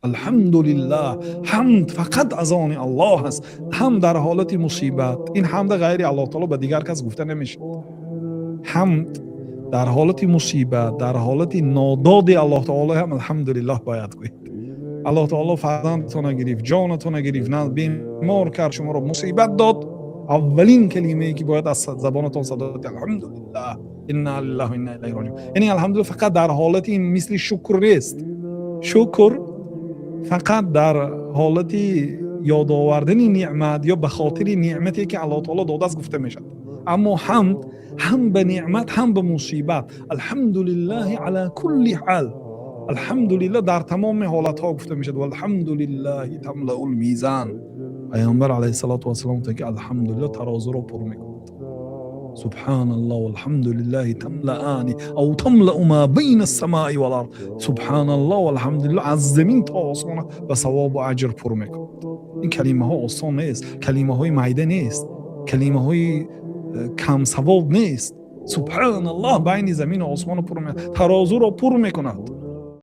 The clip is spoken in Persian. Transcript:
الحمدلله. حمد فقط از آن الله است. هم در حالت مصیبت، این حمد غیر الله تعالی به دیگر کس گفته نمیشه. حمد در حالت مصیبت، در حالت ناداد الله تعالی هم الحمدلله باید گوید. الله تعالی فرزندتون گرفت، جانتون گرفت، نه بیمار کرد، شما رو مصیبت داد، اولین کلمه ای که باید از زبانتون صادر بشه الحمدلله، انا لله و انا الیه راجعون. یعنی الحمدلله فقط در حالت این مثل شکر نیست. شکر فقط در حالت یاد آوردن نعمت یا به خاطر نعمتی که الله تعالی داده است گفته میشه. اما حمد هم به نعمت هم به مصیبت، الحمدلله علی کل حال، الحمدلله در تمام حالت ها گفته میشه. و الحمدلله تملأ المیزان. پیامبر علیه الصلاة و السلام که الحمدلله ترازو رو پر میکنه. سبحان الله والحمد لله تملأان او تملأ ما بین السماء والارض. سبحان الله والحمد لله از زمین تا آسمان به ثواب و اجر پر میکنه. این کلمه ها آسان نیست، کلمه های معیده نیست، کلمه های کم ثواب نیست. سبحان الله بین زمین و آسمان پر میکند، ترازو را پر میکند.